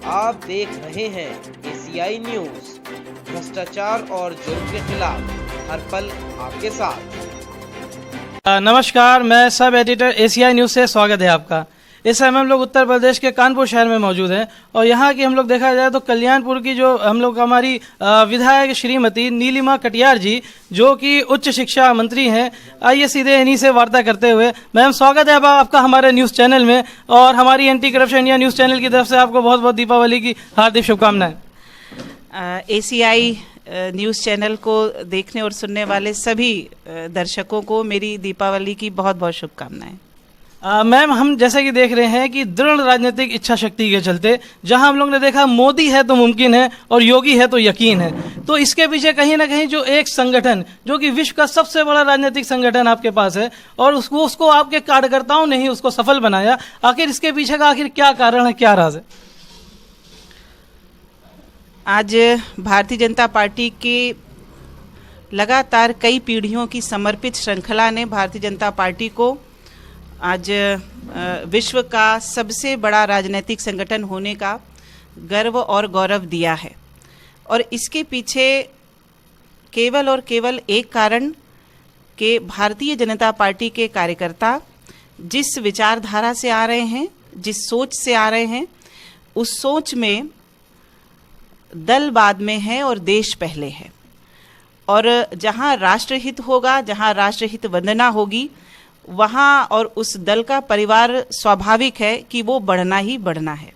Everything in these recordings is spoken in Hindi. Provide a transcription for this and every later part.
आप देख रहे हैं एशियाई न्यूज, भ्रष्टाचार और जुर्म के खिलाफ हर पल आपके साथ। नमस्कार, मैं सब एडिटर एशियाई न्यूज़ से स्वागत है आपका। इस समय हम लोग उत्तर प्रदेश के कानपुर शहर में मौजूद हैं और यहाँ की हम लोग देखा जाए तो कल्याणपुर की जो हम लोग हमारी विधायक श्रीमती नीलिमा कटियार जी, जो कि उच्च शिक्षा मंत्री हैं, आइए सीधे इन्हीं से वार्ता करते हुए। मैम, स्वागत है आपका हमारे न्यूज़ चैनल में और हमारी anti corruption India news channel की तरफ से आपको बहुत बहुत दीपावली की हार्दिक शुभकामनाएं। एशियाई न्यूज़ चैनल को देखने और सुनने वाले सभी दर्शकों को मेरी दीपावली की बहुत बहुत शुभकामनाएं। मैम, हम जैसे कि देख रहे हैं कि दृढ़ राजनीतिक इच्छा शक्ति के चलते जहां हम लोग ने देखा मोदी है तो मुमकिन है और योगी है तो यकीन है, तो इसके पीछे कहीं ना कहीं जो एक संगठन जो कि विश्व का सबसे बड़ा राजनीतिक संगठन आपके पास है और उसको आपके कार्यकर्ताओं ने ही उसको सफल बनाया। आखिर इसके पीछे का क्या कारण है, क्या राज है? आज भारतीय जनता पार्टी के लगातार कई पीढ़ियों की समर्पित श्रृंखला ने भारतीय जनता पार्टी को आज विश्व का सबसे बड़ा राजनीतिक संगठन होने का गर्व और गौरव दिया है। और इसके पीछे केवल और केवल एक कारण कि भारतीय जनता पार्टी के कार्यकर्ता जिस विचारधारा से आ रहे हैं, जिस सोच से आ रहे हैं, उस सोच में दल बाद में है और देश पहले है। और जहां राष्ट्रहित होगा, जहां राष्ट्रहित वंदना होगी, वहां और उस दल का परिवार स्वाभाविक है कि वो बढ़ना ही बढ़ना है।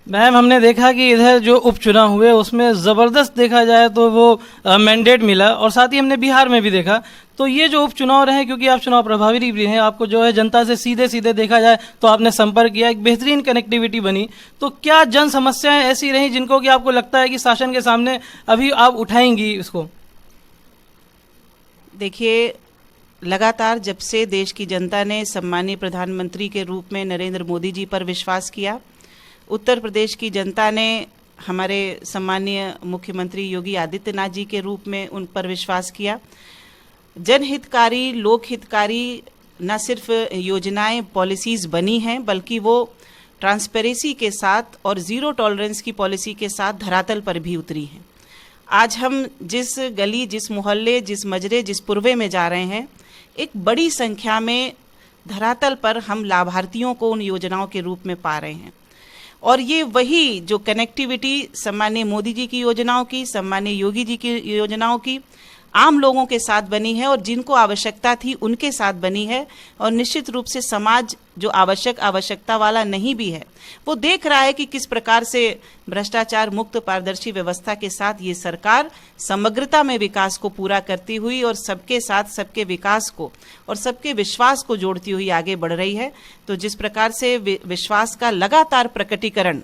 मैम, हमने देखा कि इधर जो उपचुनाव हुए उसमें ज़बरदस्त देखा जाए तो वो मैंडेट मिला और साथ ही हमने बिहार में भी देखा। तो ये जो उपचुनाव रहे, क्योंकि आप चुनाव प्रभारी भी हैं, आपको जो है जनता से सीधे सीधे देखा जाए तो आपने संपर्क किया, एक बेहतरीन कनेक्टिविटी बनी। तो क्या जन समस्याएं ऐसी रहीं जिनको कि आपको लगता है कि शासन के सामने अभी आप उठाएंगी इसको? देखिए, लगातार जब से देश की जनता ने सम्मानीय प्रधानमंत्री के रूप में नरेंद्र मोदी जी पर विश्वास किया, उत्तर प्रदेश की जनता ने हमारे सम्मानीय मुख्यमंत्री योगी आदित्यनाथ जी के रूप में उन पर विश्वास किया। जनहितकारी, लोकहितकारी न सिर्फ योजनाएं, पॉलिसीज़ बनी हैं, बल्कि वो ट्रांसपेरेंसी के साथ और ज़ीरो टॉलरेंस की पॉलिसी के साथ धरातल पर भी उतरी हैं। आज हम जिस गली, जिस मोहल्ले, जिस मजरे, जिस पूर्वे में जा रहे हैं, एक बड़ी संख्या में धरातल पर हम लाभार्थियों को उन योजनाओं के रूप में पा रहे हैं। और ये वही जो कनेक्टिविटी सम्मानीय मोदी जी की योजनाओं की, सम्मानीय योगी जी की योजनाओं की आम लोगों के साथ बनी है और जिनको आवश्यकता थी उनके साथ बनी है। और निश्चित रूप से समाज जो आवश्यकता वाला नहीं भी है, वो देख रहा है कि किस प्रकार से भ्रष्टाचार मुक्त पारदर्शी व्यवस्था के साथ ये सरकार समग्रता में विकास को पूरा करती हुई और सबके साथ सबके विकास को और सबके विश्वास को जोड़ती हुई आगे बढ़ रही है। तो जिस प्रकार से विश्वास का लगातार प्रकटीकरण,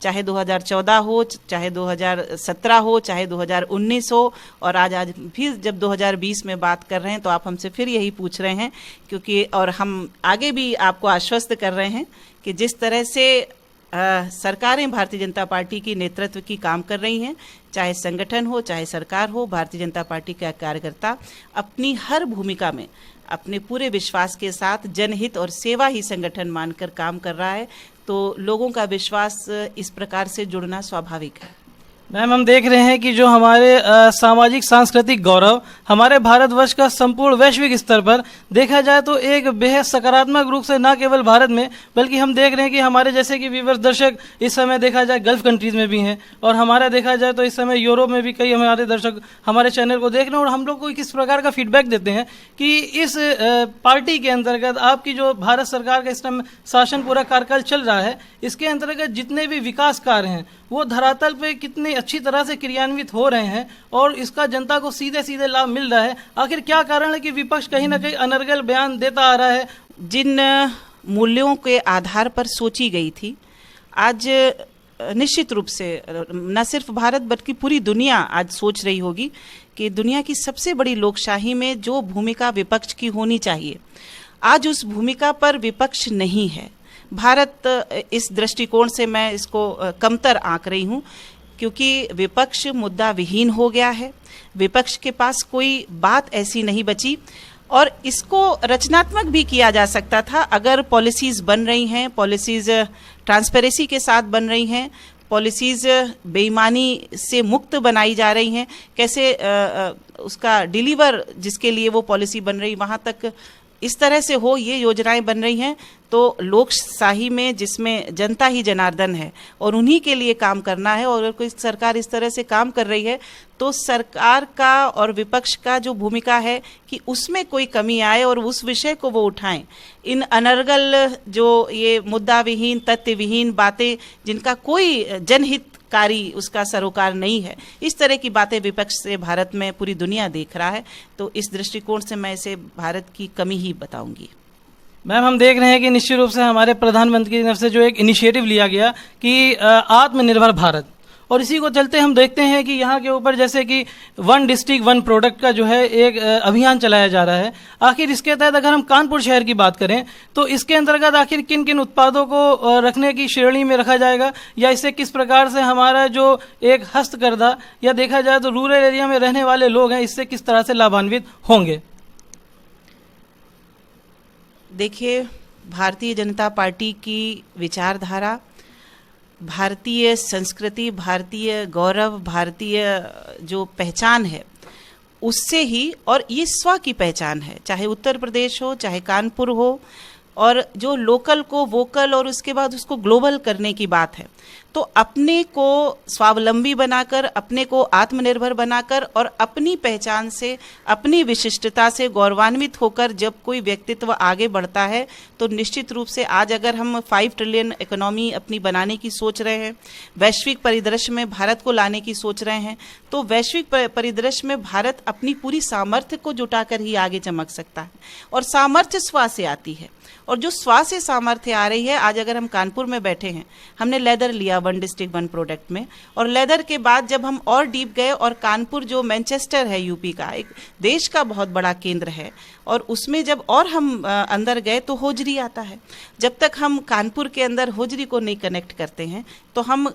चाहे 2014 हो, चाहे 2017 हो, चाहे 2019 हो, और आज फिर जब 2020 में बात कर रहे हैं तो आप हमसे फिर यही पूछ रहे हैं, क्योंकि और हम आगे भी आपको आश्वस्त कर रहे हैं कि जिस तरह से सरकारें भारतीय जनता पार्टी की नेतृत्व की काम कर रही हैं, चाहे संगठन हो, चाहे सरकार हो, भारतीय जनता पार्टी का कार्यकर्ता अपनी हर भूमिका में अपने पूरे विश्वास के साथ जनहित और सेवा ही संगठन मानकर काम कर रहा है। तो लोगों का विश्वास इस प्रकार से जुड़ना स्वाभाविक है। मैम, हम देख रहे हैं कि जो हमारे सामाजिक सांस्कृतिक गौरव हमारे भारतवर्ष का संपूर्ण वैश्विक स्तर पर देखा जाए तो एक बेहद सकारात्मक रूप से न केवल भारत में, बल्कि हम देख रहे हैं कि हमारे जैसे कि व्यूअर्स दर्शक इस समय देखा जाए गल्फ कंट्रीज में भी हैं और हमारा देखा जाए तो इस समय यूरोप में भी कई हमारे दर्शक हमारे चैनल को देख रहे हैं और हम लोग को किस प्रकार का फीडबैक देते हैं कि इस पार्टी के अंतर्गत आपकी जो भारत सरकार का इस समय शासन पूरा कार्यकाल चल रहा है, इसके अंतर्गत जितने भी विकास कार्य हैं वो धरातल पे कितनी अच्छी तरह से क्रियान्वित हो रहे हैं और इसका जनता को सीधे सीधे लाभ मिल रहा है। आखिर क्या कारण है कि विपक्ष कहीं ना कहीं अनर्गल बयान देता आ रहा है? जिन मूल्यों के आधार पर सोची गई थी, आज निश्चित रूप से न सिर्फ भारत बल्कि पूरी दुनिया आज सोच रही होगी कि दुनिया की सबसे बड़ी लोकशाही में जो भूमिका विपक्ष की होनी चाहिए, आज उस भूमिका पर विपक्ष नहीं है। भारत इस दृष्टिकोण से मैं इसको कमतर आंक रही हूँ, क्योंकि विपक्ष मुद्दा विहीन हो गया है। विपक्ष के पास कोई बात ऐसी नहीं बची और इसको रचनात्मक भी किया जा सकता था। अगर पॉलिसीज़ बन रही हैं, पॉलिसीज़ ट्रांसपेरेंसी के साथ बन रही हैं, पॉलिसीज़ बेईमानी से मुक्त बनाई जा रही हैं, कैसे उसका डिलीवर जिसके लिए वो पॉलिसी बन रही वहाँ तक इस तरह से हो, ये योजनाएं बन रही हैं। तो लोकशाही में जिसमें जनता ही जनार्दन है और उन्हीं के लिए काम करना है, और अगर कोई सरकार इस तरह से काम कर रही है तो सरकार का और विपक्ष का जो भूमिका है कि उसमें कोई कमी आए और उस विषय को वो उठाएं। इन अनर्गल जो ये मुद्दा विहीन, तथ्य विहीन बातें जिनका कोई जनहितकारी उसका सरोकार नहीं है, इस तरह की बातें विपक्ष से भारत में पूरी दुनिया देख रहा है। तो इस दृष्टिकोण से मैं इसे भारत की कमी ही बताऊंगी। मैम, हम देख रहे हैं कि निश्चित रूप से हमारे प्रधानमंत्री की तरफ से जो एक इनिशिएटिव लिया गया कि आत्मनिर्भर भारत, और इसी को चलते हम देखते हैं कि यहाँ के ऊपर जैसे कि 1 डिस्ट्रिक्ट 1 प्रोडक्ट का जो है एक अभियान चलाया जा रहा है। आखिर इसके तहत अगर हम कानपुर शहर की बात करें तो इसके अंतर्गत आखिर किन किन उत्पादों को रखने की श्रेणी में रखा जाएगा, या इससे किस प्रकार से हमारा जो एक हस्तकरघा या देखा जाए तो रूरल एरिया में रहने वाले लोग हैं, इससे किस तरह से लाभान्वित होंगे? देखिए, भारतीय जनता पार्टी की विचारधारा, भारतीय संस्कृति, भारतीय गौरव, भारतीय जो पहचान है उससे ही, और ये स्व की पहचान है, चाहे उत्तर प्रदेश हो चाहे कानपुर हो, और जो लोकल को वोकल और उसके बाद उसको ग्लोबल करने की बात है। तो अपने को स्वावलंबी बनाकर, अपने को आत्मनिर्भर बनाकर और अपनी पहचान से, अपनी विशिष्टता से गौरवान्वित होकर जब कोई व्यक्तित्व आगे बढ़ता है तो निश्चित रूप से आज अगर हम 5 ट्रिलियन इकोनॉमी अपनी बनाने की सोच रहे हैं, वैश्विक परिदृश्य में भारत को लाने की सोच रहे हैं, तो वैश्विक परिदृश्य में भारत अपनी पूरी सामर्थ्य को जुटाकर ही आगे चमक सकता है। और सामर्थ्य स्व से आती है, और जो स्व से सामर्थ्य आ रही है, आज अगर हम कानपुर में बैठे हैं, हमने लेदर लिया 1 डिस्ट्रिक्ट 1 प्रोडक्ट में, और लेदर के बाद जब हम और डीप गए, और कानपुर जो मैनचेस्टर है यूपी का, एक देश का बहुत बड़ा केंद्र है, और उसमें जब और हम अंदर गए तो होजरी आता है। जब तक हम कानपुर के अंदर होजरी को नहीं कनेक्ट करते हैं तो हम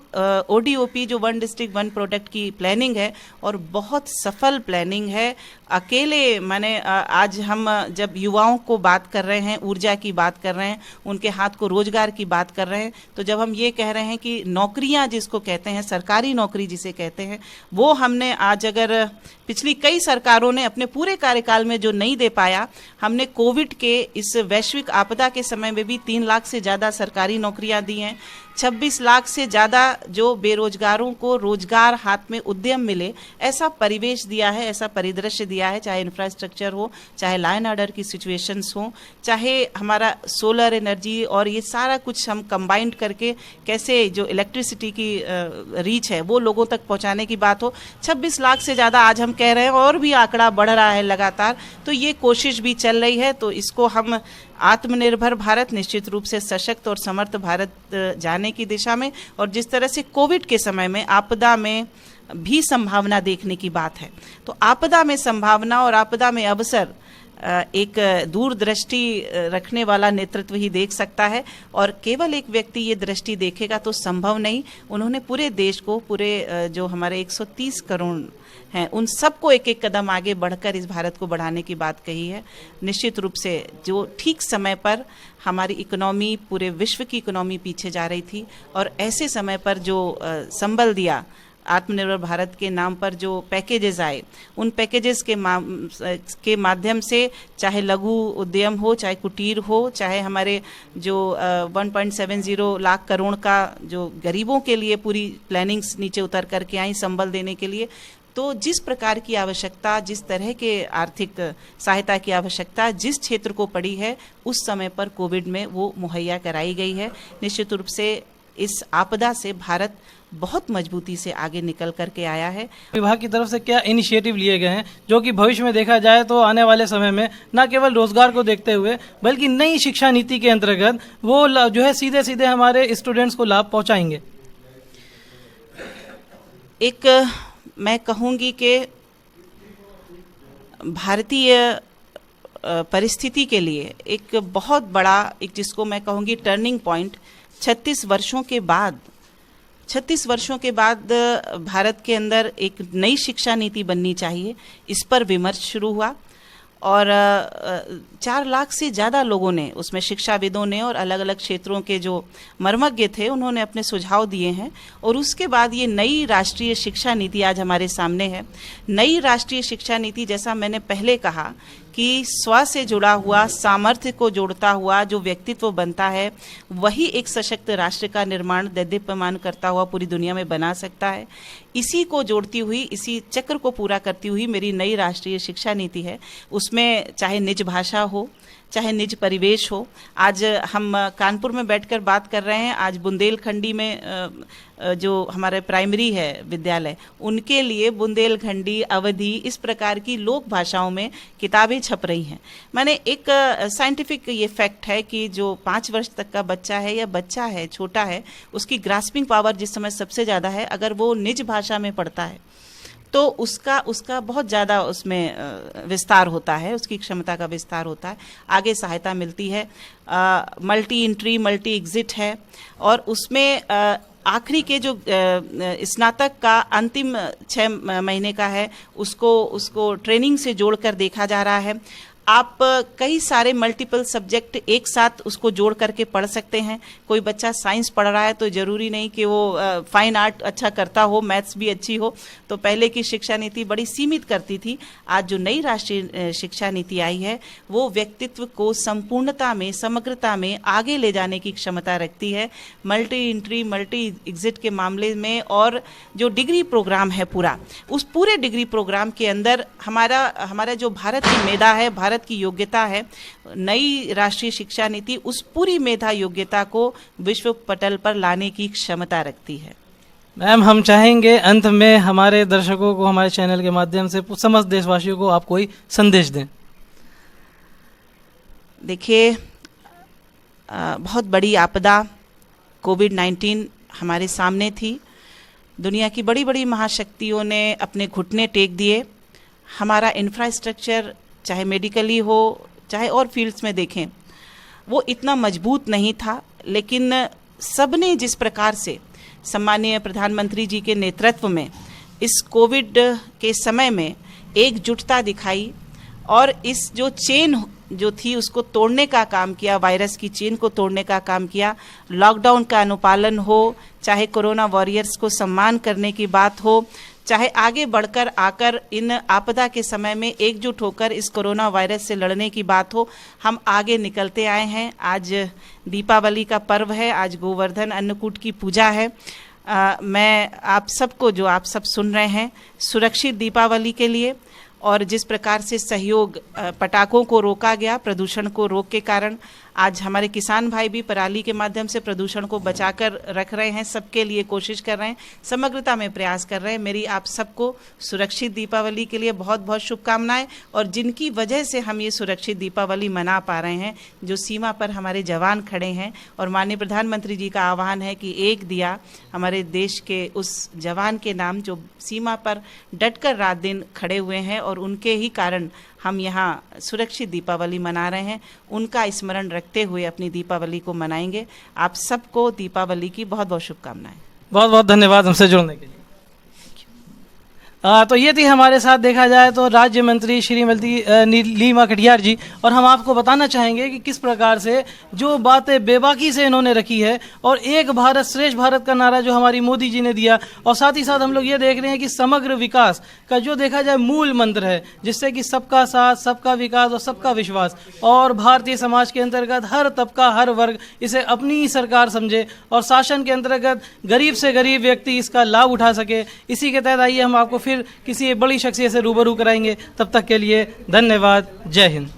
ODOP जो 1 डिस्ट्रिक्ट 1 प्रोडक्ट की प्लानिंग है, और बहुत सफल प्लानिंग है। अकेले मैंने आज हम जब युवाओं को बात कर रहे हैं, ऊर्जा की बात कर रहे हैं, उनके हाथ को रोजगार की बात कर रहे हैं, तो जब हम ये कह रहे हैं कि नौकरियां जिसको कहते हैं, सरकारी नौकरी जिसे कहते हैं, वो हमने आज अगर पिछली कई सरकारों ने अपने पूरे कार्यकाल में जो नहीं दे पाया, हमने कोविड के इस वैश्विक आपदा के समय में भी 3 लाख से ज़्यादा सरकारी नौकरियां दी हैं। 26 लाख से ज़्यादा जो बेरोजगारों को रोजगार, हाथ में उद्यम मिले, ऐसा परिवेश दिया है, ऐसा परिदृश्य दिया है, चाहे इंफ्रास्ट्रक्चर हो, चाहे लॉ एंड ऑर्डर की सिचुएशंस हो, चाहे हमारा सोलर एनर्जी, और ये सारा कुछ हम कंबाइंड करके कैसे जो इलेक्ट्रिसिटी की रीच है वो लोगों तक पहुंचाने की बात हो। 26 लाख से ज़्यादा आज हम कह रहे हैं, और भी आंकड़ा बढ़ रहा है लगातार, तो ये कोशिश भी चल रही है। तो इसको हम आत्मनिर्भर भारत, निश्चित रूप से सशक्त और समर्थ भारत जाने की दिशा में, और जिस तरह से कोविड के समय में आपदा में भी संभावना देखने की बात है, तो आपदा में संभावना और आपदा में अवसर एक दूरदृष्टि रखने वाला नेतृत्व ही देख सकता है। और केवल एक व्यक्ति ये दृष्टि देखेगा तो संभव नहीं। उन्होंने पूरे देश को, पूरे जो हमारे 130 करोड़ हैं, उन सबको एक एक कदम आगे बढ़कर इस भारत को बढ़ाने की बात कही है। निश्चित रूप से जो ठीक समय पर हमारी इकोनॉमी, पूरे विश्व की इकोनॉमी पीछे जा रही थी, और ऐसे समय पर जो संबल दिया आत्मनिर्भर भारत के नाम पर, जो पैकेजेस आए, उन पैकेजेस के माध्यम से चाहे लघु उद्यम हो, चाहे कुटीर हो, चाहे हमारे जो 1.70 लाख करोड़ का जो गरीबों के लिए पूरी प्लानिंग्स नीचे उतर करके आई संबल देने के लिए, तो जिस प्रकार की आवश्यकता, जिस तरह के आर्थिक सहायता की आवश्यकता जिस क्षेत्र को पड़ी है, उस समय पर कोविड में वो मुहैया कराई गई है। निश्चित रूप से इस आपदा से भारत बहुत मजबूती से आगे निकल करके आया है। विभाग की तरफ से क्या इनिशिएटिव लिए गए हैं जो कि भविष्य में देखा जाए तो आने वाले समय में न केवल रोजगार को देखते हुए बल्कि नई शिक्षा नीति के अंतर्गत वो जो है सीधे सीधे हमारे स्टूडेंट्स को लाभ पहुंचाएंगे? एक मैं कहूँगी कि भारतीय परिस्थिति के लिए एक बहुत बड़ा, एक जिसको मैं कहूँगी टर्निंग पॉइंट, 36 वर्षों के बाद भारत के अंदर एक नई शिक्षा नीति बननी चाहिए, इस पर विमर्श शुरू हुआ। और 4 लाख से ज़्यादा लोगों ने उसमें, शिक्षाविदों ने और अलग अलग क्षेत्रों के जो मर्मज्ञ थे उन्होंने अपने सुझाव दिए हैं। और उसके बाद ये नई राष्ट्रीय शिक्षा नीति आज हमारे सामने है। नई राष्ट्रीय शिक्षा नीति, जैसा मैंने पहले कहा कि स्व से जुड़ा हुआ, सामर्थ्य को जोड़ता हुआ जो व्यक्तित्व बनता है वही एक सशक्त राष्ट्र का निर्माण दैदीप्यमान करता हुआ पूरी दुनिया में बना सकता है। इसी को जोड़ती हुई, इसी चक्र को पूरा करती हुई मेरी नई राष्ट्रीय शिक्षा नीति है। उसमें चाहे निज भाषा हो, चाहे निज परिवेश हो। आज हम कानपुर में बैठकर बात कर रहे हैं, आज बुंदेलखंडी में जो हमारे प्राइमरी है विद्यालय, उनके लिए बुंदेलखंडी, अवधी, इस प्रकार की लोक भाषाओं में किताबें छप रही हैं। मैंने एक साइंटिफिक ये फैक्ट है कि जो 5 वर्ष तक का बच्चा है या बच्चा है, छोटा है, उसकी ग्रास्पिंग पावर जिस समय सबसे ज़्यादा है, अगर वो निज भाषा में पढ़ता है तो उसका बहुत ज़्यादा उसमें विस्तार होता है, उसकी क्षमता का विस्तार होता है, आगे सहायता मिलती है। मल्टी एंट्री, मल्टी एग्जिट है। और उसमें आखिरी के जो स्नातक का अंतिम 6 महीने का है, उसको ट्रेनिंग से जोड़कर देखा जा रहा है। आप कई सारे मल्टीपल सब्जेक्ट एक साथ उसको जोड़ करके पढ़ सकते हैं। कोई बच्चा साइंस पढ़ रहा है तो ज़रूरी नहीं कि वो फाइन आर्ट अच्छा करता हो, मैथ्स भी अच्छी हो। तो पहले की शिक्षा नीति बड़ी सीमित करती थी। आज जो नई राष्ट्रीय शिक्षा नीति आई है वो व्यक्तित्व को संपूर्णता में, समग्रता में आगे ले जाने की क्षमता रखती है। मल्टी एंट्री, मल्टी एग्जिट के मामले में, और जो डिग्री प्रोग्राम है पूरा, उस पूरे डिग्री प्रोग्राम के अंदर हमारा जो भारत की मेधा है, भारत की योग्यता है, नई राष्ट्रीय शिक्षा नीति उस पूरी मेधा योग्यता को विश्व पटल पर लाने की क्षमता रखती है। मैम, हम चाहेंगे अंत में हमारे दर्शकों को, हमारे चैनल के माध्यम से समस्त देशवासियों को आप कोई संदेश दें। देखिए, बहुत बड़ी आपदा कोविड-19 हमारे सामने थी। दुनिया की बड़ी बड़ी महाशक्तियों ने अपने घुटने टेक दिए। हमारा इंफ्रास्ट्रक्चर, चाहे मेडिकली हो, चाहे और फील्ड्स में देखें, वो इतना मजबूत नहीं था। लेकिन सबने जिस प्रकार से सम्मानीय प्रधानमंत्री जी के नेतृत्व में इस कोविड के समय में एकजुटता दिखाई और इस जो चेन जो थी उसको तोड़ने का काम किया, वायरस की चेन को तोड़ने का काम किया। लॉकडाउन का अनुपालन हो, चाहे कोरोना वॉरियर्स को सम्मान करने की बात हो, चाहे आगे बढ़कर आकर इन आपदा के समय में एकजुट होकर इस कोरोना वायरस से लड़ने की बात हो, हम आगे निकलते आए हैं। आज दीपावली का पर्व है, आज गोवर्धन अन्नकूट की पूजा है। मैं आप सबको, जो आप सब सुन रहे हैं, सुरक्षित दीपावली के लिए, और जिस प्रकार से सहयोग, पटाखों को रोका गया प्रदूषण को रोक के कारण, आज हमारे किसान भाई भी पराली के माध्यम से प्रदूषण को बचाकर रख रहे हैं, सबके लिए कोशिश कर रहे हैं, समग्रता में प्रयास कर रहे हैं। मेरी आप सबको सुरक्षित दीपावली के लिए बहुत बहुत शुभकामनाएं। और जिनकी वजह से हम ये सुरक्षित दीपावली मना पा रहे हैं, जो सीमा पर हमारे जवान खड़े हैं, और माननीय प्रधानमंत्री जी का आह्वान है कि एक दिया हमारे देश के उस जवान के नाम जो सीमा पर डटकर रात दिन खड़े हुए हैं, और उनके ही कारण हम यहाँ सुरक्षित दीपावली मना रहे हैं। उनका स्मरण रखते हुए अपनी दीपावली को मनाएंगे। आप सबको दीपावली की बहुत बहुत शुभकामनाएं। बहुत बहुत धन्यवाद हमसे जुड़ने के लिए। तो ये थी हमारे साथ देखा जाए तो राज्य मंत्री श्रीमती नीलिमा कटियार जी, और हम आपको बताना चाहेंगे कि किस प्रकार से जो बातें बेबाकी से इन्होंने रखी है, और एक भारत श्रेष्ठ भारत का नारा जो हमारी मोदी जी ने दिया, और साथ ही साथ हम लोग ये देख रहे हैं कि समग्र विकास का जो देखा जाए मूल मंत्र है, जिससे कि सबका साथ, सबका विकास और सबका विश्वास, और भारतीय समाज के अंतर्गत हर तबका, हर वर्ग इसे अपनी सरकार समझे और शासन के अंतर्गत गरीब से गरीब व्यक्ति इसका लाभ उठा सके। इसी के तहत आइए हम आपको फिर किसी बड़ी शख्सियत से रूबरू कराएंगे। तब तक के लिए धन्यवाद। जय हिंद।